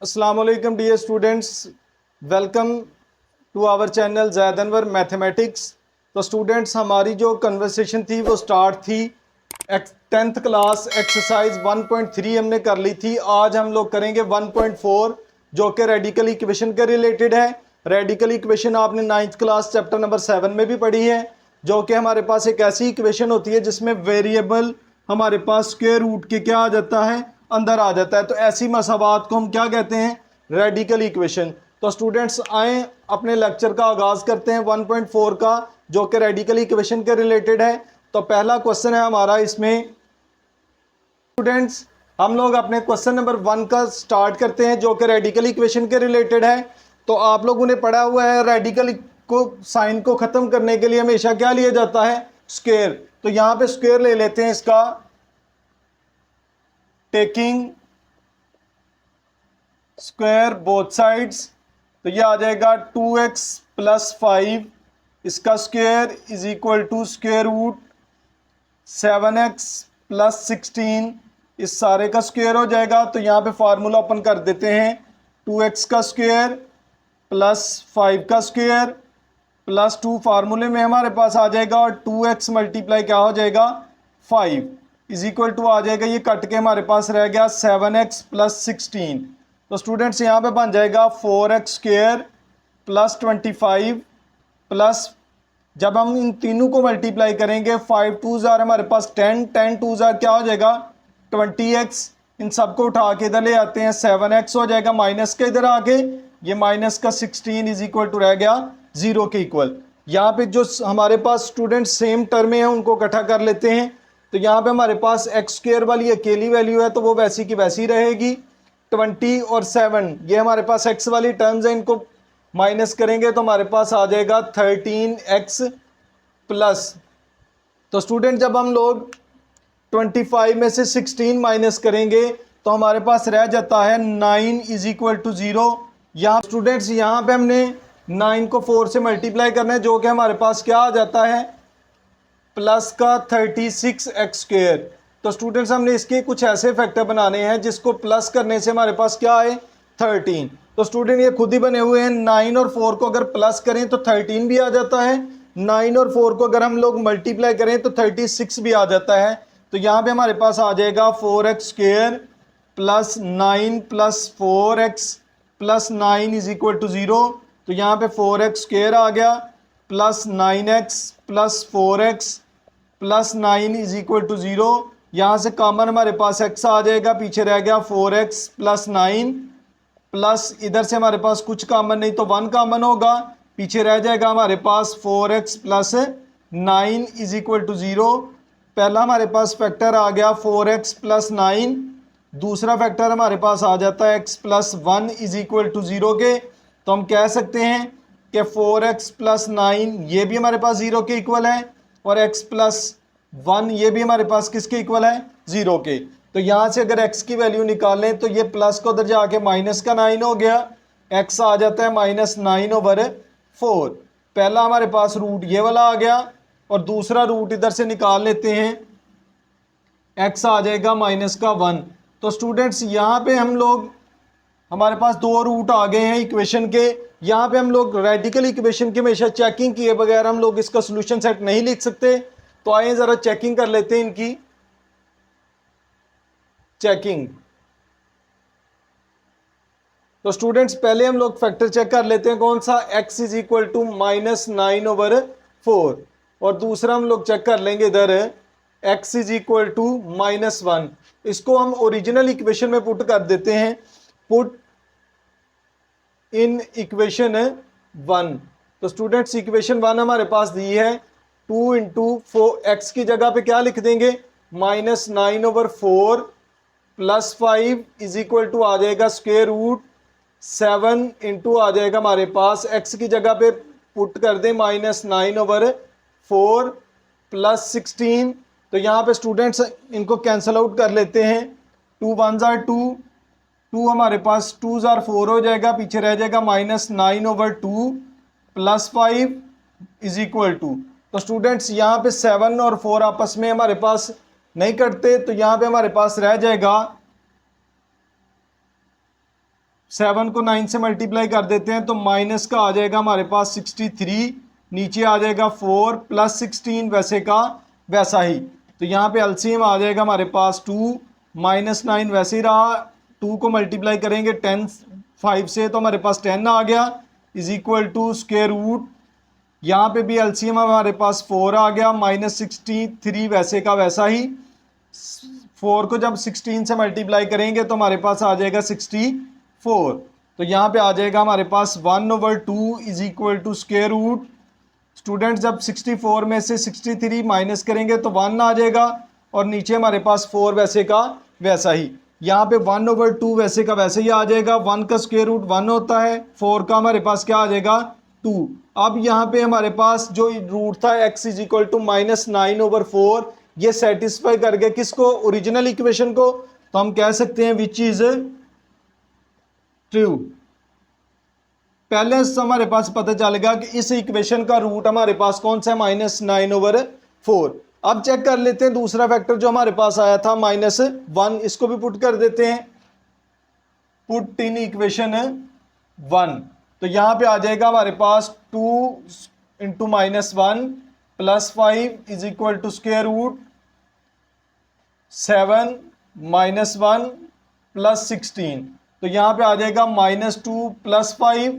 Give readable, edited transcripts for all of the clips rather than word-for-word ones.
अस्सलामुअलैकुम dear students, welcome to our channel Zaid Anwar mathematics. तो students, हमारी जो कन्वर्सेशन थी वो स्टार्ट थी 10th क्लास एक्सरसाइज 1.3 हमने कर ली थी। आज हम लोग करेंगे 1.4 जो कि रेडिकल इक्वेशन के रिलेटेड है। रेडिकल इक्वेशन आपने 9th क्लास चैप्टर नंबर 7 में भी पढ़ी है, जो कि हमारे पास एक ऐसी इक्वेशन होती है जिसमें वेरिएबल हमारे पास स्क्वायर रूट के क्या आ जाता है, अंदर आ जाता है। तो ऐसी मसावात को हम क्या कहते हैं, रेडिकल इक्वेशन। तो स्टूडेंट्स आए अपने लेक्चर का आगाज करते हैं 1.4 का, जो कि रेडिकल इक्वेशन के रिलेटेड है। तो पहला क्वेश्चन है हमारा इसमें। स्टूडेंट्स, हम लोग अपने क्वेश्चन नंबर 1 का स्टार्ट करते हैं, जो कि रेडिकल इक्वेशन के रिलेटेड है। तो आप लोगों ने पढ़ा हुआ है रेडिकल को साइन को खत्म करने के लिए हमेशा क्या लिया जाता है, स्क्वायर। तो यहां पे स्क्वायर ले लेते हैं इसका, टेकिंग स्क्वायर बोथ साइड्स। तो ये आ जाएगा 2x प्लस 5, इसका square is equal to square root 7x plus 16, इस सारे का स्क्वायर हो जाएगा। तो यहाँ पे फार्मूला ओपन कर देते हैं, 2x का स्क्वायर प्लस 5 का स्क्वायर प्लस 2 फार्मूले में हमारे पास आ जाएगा, और 2x मल्टीप्लाई क्या हो जाएगा 5 इज इक्वल टू आ जाएगा, ये कट के हमारे पास रह गया 7x प्लस 16। तो स्टूडेंट्स यहाँ पे बन जाएगा 4x स्क्वायर प्लस 25 प्लस, जब हम इन तीनों को मल्टीप्लाई करेंगे 5 2 जार हमारे पास 10, 10 2 जार क्या हो जाएगा 20x। इन सबको उठा के इधर ले आते हैं, 7x हो जाएगा माइनस के इधर आके, ये माइनस का 16 इज इक्वल टू रह गया 0 के इक्वल। यहाँ पे जो हमारे पास स्टूडेंट सेम टर्म है उनको इकट्ठा कर लेते हैं। तो यहाँ पे हमारे पास एक्स स्क्वायर वाली अकेली वैल्यू है, तो वो वैसी की वैसी रहेगी। 20 और 7 ये हमारे पास एक्स वाली टर्म्स हैं, इनको माइनस करेंगे तो हमारे पास आ जाएगा 13x प्लस। तो स्टूडेंट जब हम लोग 25 में से 16 माइनस करेंगे तो हमारे पास रह जाता है 9 इज इक्वल टू 0। यहाँ स्टूडेंट्स यहाँ पे हमने 9 को 4 से मल्टीप्लाई करना है, जो कि हमारे पास क्या आ जाता है प्लस का 36x स्क्वायर। तो स्टूडेंट्स हमने इसके कुछ ऐसे फैक्टर बनाने हैं जिसको प्लस करने से हमारे पास क्या आए 13। तो स्टूडेंट ये खुद ही बने हुए हैं, 9 और 4 को अगर प्लस करें तो 13 भी आ जाता है, 9 और 4 को अगर हम लोग मल्टीप्लाई करें तो 36 भी आ जाता है। तो यहाँ पे हमारे पास आ जाएगा 4x square plus 9 plus 4x plus 9 is equal to 0। तो यहाँ पे 4x स्क्वायर आ गया plus 9x plus 4x plus 9 is equal to 0। यहाँ से कॉमन हमारे पास x आ जाएगा, पीछे रह गया 4x प्लस 9 प्लस इधर से हमारे पास कुछ कॉमन नहीं तो 1 कॉमन होगा, पीछे रह जाएगा हमारे पास 4x plus 9 is equal to 0। पहला हमारे पास फैक्टर आ गया 4x प्लस 9, दूसरा फैक्टर हमारे पास आ जाता है x plus 1 is equal to 0 के। तो हम कह सकते हैं कि 4x प्लस 9 ये भी हमारे पास 0 के इक्वल है, और x प्लस 1 ये भी हमारे पास किसके इक्वल है 0 के। तो यहाँ से अगर x की वैल्यू निकालें तो ये प्लस को उधर जाके माइनस का 9 हो गया, x आ जाता है माइनस 9 ओवर 4। पहला हमारे पास रूट ये वाला आ गया, और दूसरा रूट इधर से निकाल लेते हैं, x आ जाएगा माइनस का 1। तो स्टूडेंट्स यहाँ पे हम लोग हमारे पास दो रूट आ गए हैं इक्वेशन के। यहाँ पे हम लोग रेडिकल इक्वेशन की हमेशा चेकिंग किए बगैर हम लोग इसका सोल्यूशन सेट नहीं लिख सकते। तो आइए ज़रा चेकिंग कर लेते हैं इनकी चेकिंग। तो स्टूडेंट्स पहले हम लोग फैक्टर चेक कर लेते हैं, कौन सा x is equal to minus 9 over 4, और दूसरा हम लोग चेक कर लेंगे इधर x is equal to minus 1। इसको हम ओरिजिनल इक्वेशन में पुट कर देते हैं, पुट इन इक्वेशन 1। तो स्टूडेंट्स इक्वेशन 1 हमारे पास दी है, 2 इंटू 4 एक्स की जगह पे क्या लिख देंगे minus 9 over 4 plus 5 is equal to आ जाएगा स्क्वायर रूट 7 इंटू आ जाएगा हमारे पास एक्स की जगह पे पुट कर दें माइनस 9 ओवर 4 प्लस 16। तो यहाँ पे स्टूडेंट्स इनको कैंसल आउट कर लेते हैं, 2 1 जार 2, 2 हमारे पास 2 जार 4 हो जाएगा, पीछे रह जाएगा minus 9 over 2 plus 5 is equal to. तो स्टूडेंट्स यहाँ पे 7 और 4 आपस में हमारे पास नहीं कटते, तो यहाँ पे हमारे पास रह जाएगा 7 को 9 से मल्टीप्लाई कर देते हैं तो माइनस का आ जाएगा हमारे पास 63, नीचे आ जाएगा 4 प्लस 16 वैसे का वैसा ही। तो यहाँ पे एलसीएम आ जाएगा हमारे पास 2, -9 वैसे ही रहा, 2 को मल्टीप्लाई करेंगे 10 5 से तो हमारे पास 10 आ गया, is equal to square root, यहाँ पे भी एलसीएम हमारे पास 4 आ गया, -63 वैसे का वैसा ही, 4 को जब 16 से मल्टीप्लाई करेंगे तो हमारे पास आ जाएगा 64। तो यहाँ पे आ जाएगा हमारे पास 1/2 is equal to square root, student जब 64 में से 63 माइनस करेंगे तो 1 आ जाएगा और नीचे हमारे पास 4 वैसे का वैसा ही। यहाँ पे 1/2 वैसे का वैसे ही आ जाएगा, 1 का स्क्वायर रूट 1 होता है, 4 का हमारे पास क्या आ जाएगा 2। अब यहाँ पे हमारे पास जो रूट था x इज इक्वल टू -9/4, ये सेटिस्फाई कर गया किसको, ओरिजिनल इक्वेशन को, तो हम कह सकते हैं विच इज ट्रू। पहले से हमारे पास पता चलेगा कि इस इक्वेशन का रूट हमारे पास कौन सा है, -9/4। अब चेक कर लेते हैं दूसरा फैक्टर जो हमारे पास आया था -1, इसको भी पुट कर देते हैं, पुट इन इक्वेशन 1। तो यहां पे आ जाएगा हमारे पास 2 into -1 plus 5 is equal to square root 7 -1 plus 16। तो यहां पे आ जाएगा -2 plus 5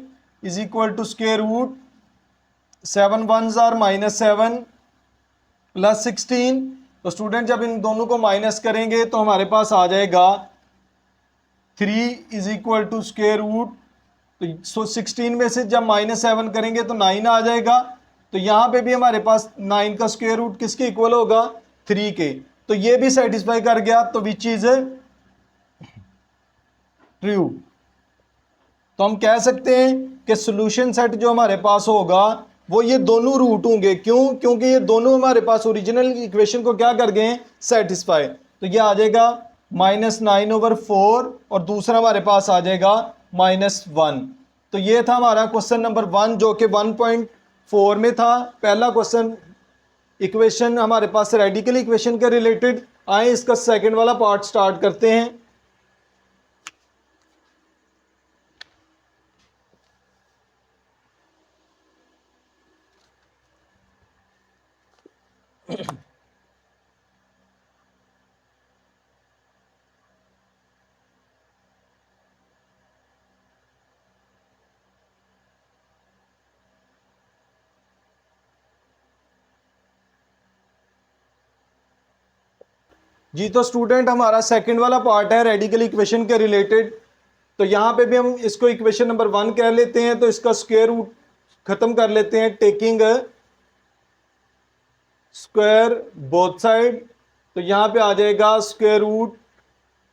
is equal to square root 7 1s or -7 plus 16। तो स्टूडेंट जब इन दोनों को माइनस करेंगे तो हमारे पास आ जाएगा 3 is equal to square root, तो 16 में से जब -7 करेंगे तो 9 आ जाएगा। तो यहाँ पे भी हमारे पास 9 का स्क्वायर रूट किसके इक्वल होगा, 3 के। तो ये भी सेटिस्फाई कर गया, तो विच इज ट्रू। तो हम कह सकते हैं कि सॉल्यूशन सेट जो हमारे पास होगा वो ये दोनों रूट होंगे। क्यों? क्योंकि ये दोनों हमारे पास ओरिजिनल इक्वेशन को क्या कर गए हैं, सेटिस्फाई। तो ये आ जाएगा -9/4 और दूसरा हमारे पास आ जाएगा -1। तो ये था हमारा क्वेश्चन नंबर 1 जो कि 1.4 में था। पहला क्वेश्चन इक्वेशन हमारे पास रेडिकल इक्वेशन के रिलेटेड। आए इसका सेकंड वाला पार्ट स्टार्ट करते हैं। जी तो स्टूडेंट हमारा सेकंड वाला पार्ट है रेडिकल इक्वेशन के रिलेटेड। तो यहाँ पे भी हम इसको इक्वेशन नंबर 1 कह लेते हैं। तो इसका स्क्वायर रूट खत्म कर लेते हैं, टेकिंग स्क्वायर बोथ साइड। तो यहाँ पे आ जाएगा स्क्वायर रूट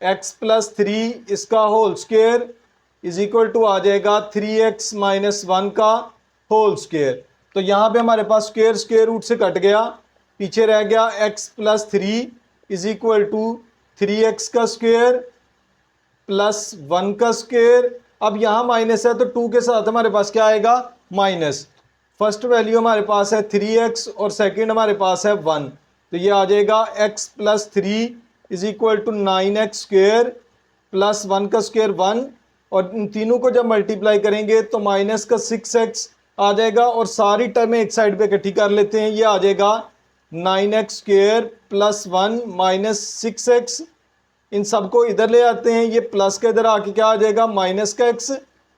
x प्लस 3 इसका whole square is equal to आ जाएगा 3x माइनस 1 का होल स्क्वायर। तो यहाँ पे हमारे पास स्क्वायर स्क्वायर रूट से कट गया, पीछे रह गया x plus 3 is equal to 3x का स्क्वायर प्लस 1 का स्क्वायर। अब यहाँ माइनस है तो 2 के साथ हमारे पास क्या आएगा, माइनस। फर्स्ट वैल्यू हमारे पास है 3x और सेकंड हमारे पास है 1। तो ये आ जाएगा x plus 3 is equal to 9x square plus 1 का स्क्वायर 1, और इन तीनों को जब मल्टीप्लाई करेंगे तो माइनस का 6x आ जाएगा और सारी टर्में एक साइड पे इकट्ठी कर लेते हैं। ये आ जाएगा 9x square plus 1 minus 6x। इन सबको इधर ले आते हैं, ये प्लस के इधर आके क्या आ जाएगा, माइनस का x,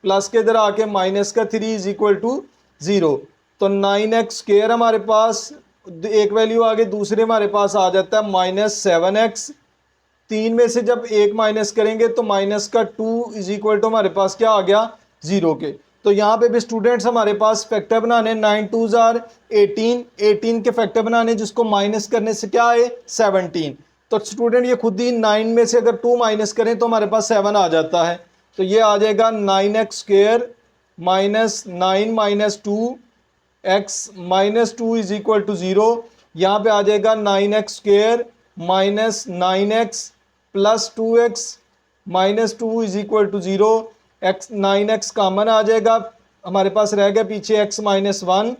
प्लस के इधर आके माइनस का 3 इज इक्वल टू 0। तो 9x स्क्वायर हमारे पास एक वैल्यू आगे, दूसरे हमारे पास आ जाता है -7x। 3 में से जब एक माइनस करेंगे तो माइनस का 2 इज इक्वल टू हमारे पास क्या आ गया, 0 के। तो यहाँ पे भी स्टूडेंट्स हमारे पास फैक्टर बनाने 9 2s आर 18 के फैक्टर बनाने, जिसको माइनस करने से क्या है 17। तो स्टूडेंट ये खुद ही 9 में से अगर 2 माइनस करें तो हमारे पास 7 आ जाता है। तो ये आ जाएगा 9x square minus 9 minus 2x minus 2 is equal to 0। यहाँ पे आ जाएगा 9x square minus 9x plus 2x minus 2 is equal to 0। x 9x common आ जाएगा, हमारे पास रह गया पीछे x माइनस 1,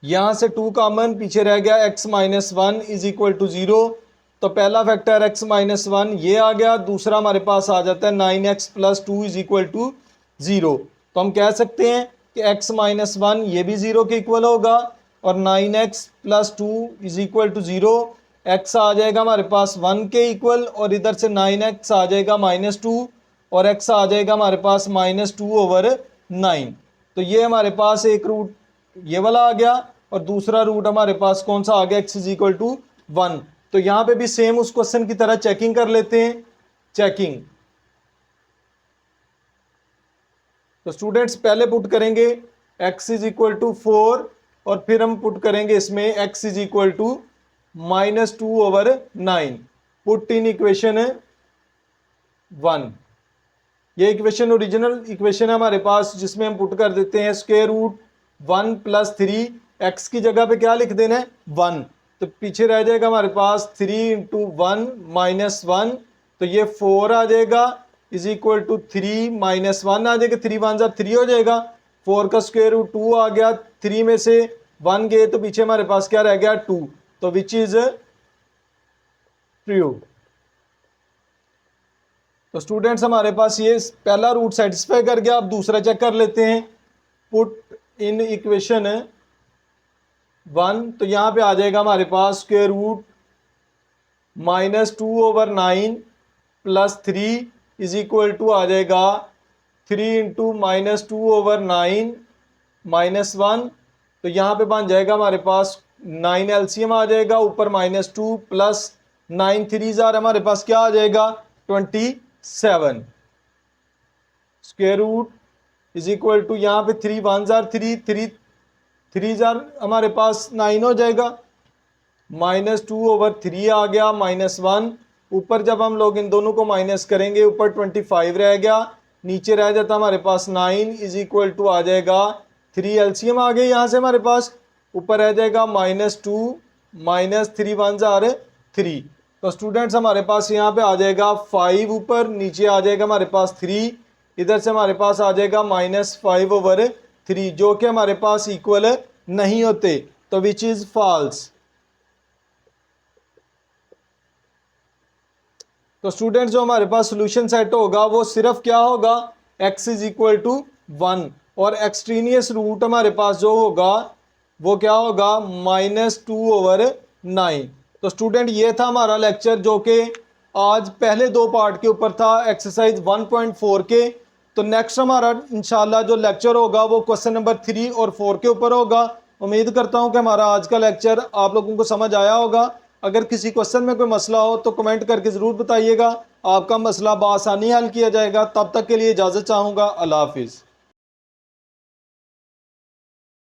यहाँ से 2 कॉमन, पीछे रह गया x minus 1 is equal to 0। तो पहला फैक्टर x माइनस 1 ये आ गया, दूसरा हमारे पास आ जाता है 9x plus 2 is equal to 0। तो हम कह सकते हैं कि x माइनस 1 ये भी 0 के इक्वल होगा और 9x plus 2 is equal to 0। x आ जाएगा हमारे पास 1 के इक्वल और इधर से 9x आ जाएगा माइनस 2 और x आ जाएगा हमारे पास माइनस 2 ओवर 9। तो ये हमारे पास एक रूट ये वाला आ गया और दूसरा रूट हमारे पास कौन सा आ गया, x इज इक्वल टू 1। तो यहां पे भी सेम उस क्वेश्चन की तरह चेकिंग कर लेते हैं। चेकिंग तो स्टूडेंट्स पहले पुट करेंगे x इज इक्वल टू 4 और फिर हम पुट करेंगे इसमें x is equal to minus 2 over 9। Put in equation 1। ये इक्वेशन ओरिजिनल इक्वेशन है हमारे पास, जिसमें हम पुट कर देते हैं स्क्वायर रूट 1 प्लस 3। x की जगह पे क्या लिख देना है 1, तो पीछे रह जाएगा हमारे पास 3 इंटू 1 माइनस 1, तो ये 4 आ जाएगा इज इक्वल टू 3 माइनस 1 आ जाएगा, 3 1 3 हो जाएगा। 4 का स्क्वायर रूट 2 आ गया, 3 में से 1 गए तो पीछे हमारे पास क्या रह गया 2, तो विच इज ट्रू। तो स्टूडेंट्स हमारे पास ये पहला रूट सेटिस्फाई कर गया। अब दूसरा चेक कर लेते हैं। पुट इन इक्वेशन 1, तो यहाँ पे आ जाएगा हमारे पास square root minus 2 over 9 plus 3 is equal to आ जाएगा 3 इंटू माइनस 2 ओवर 9 माइनस 1। तो यहाँ पे बन जाएगा हमारे पास 9 एलसीएम आ जाएगा, ऊपर माइनस 2 प्लस 9 3 जार हमारे पास क्या आ जाएगा 27। Square root is equal to यहाँ पे 3 1 जार 3 3 3 जार हमारे पास 9 हो जाएगा, माइनस 2 ओवर 3 आ गया माइनस 1। ऊपर जब हम लोग इन दोनों को माइनस करेंगे ऊपर 25 रह गया, नीचे रह जाता हमारे पास 9 इज इक्वल टू आ जाएगा 3 एलसीएम आ गए यहाँ से हमारे पास, ऊपर रह जाएगा माइनस 2 माइनस 3 1 जार 3। तो स्टूडेंट्स हमारे पास यहाँ पे आ जाएगा 5 ऊपर, नीचे आ जाएगा हमारे पास 3, इधर से हमारे पास आ जाएगा माइनस 5 ओवर 3, जो कि हमारे पास इक्वल नहीं होते, तो विच इज फॉल्स। तो स्टूडेंट्स जो हमारे पास सोल्यूशन सेट होगा वो सिर्फ क्या होगा x इज इक्वल टू 1 और एक्सट्रीनियस रूट हमारे पास जो होगा वो क्या होगा माइनस 2 ओवर 9। तो स्टूडेंट ये था हमारा लेक्चर जो कि आज पहले दो पार्ट के ऊपर था एक्सरसाइज 1.4 के। तो नेक्स्ट हमारा इंशाल्लाह जो लेक्चर होगा वो क्वेश्चन नंबर 3 और 4 के ऊपर होगा। उम्मीद करता हूं कि हमारा आज का लेक्चर आप लोगों को समझ आया होगा। अगर किसी क्वेश्चन में कोई मसला हो तो कमेंट करके ज़रूर बताइएगा, आपका मसला बआसानी हल किया जाएगा। तब तक के लिए इजाज़त चाहूँगा। अल्लाह हाफिज़।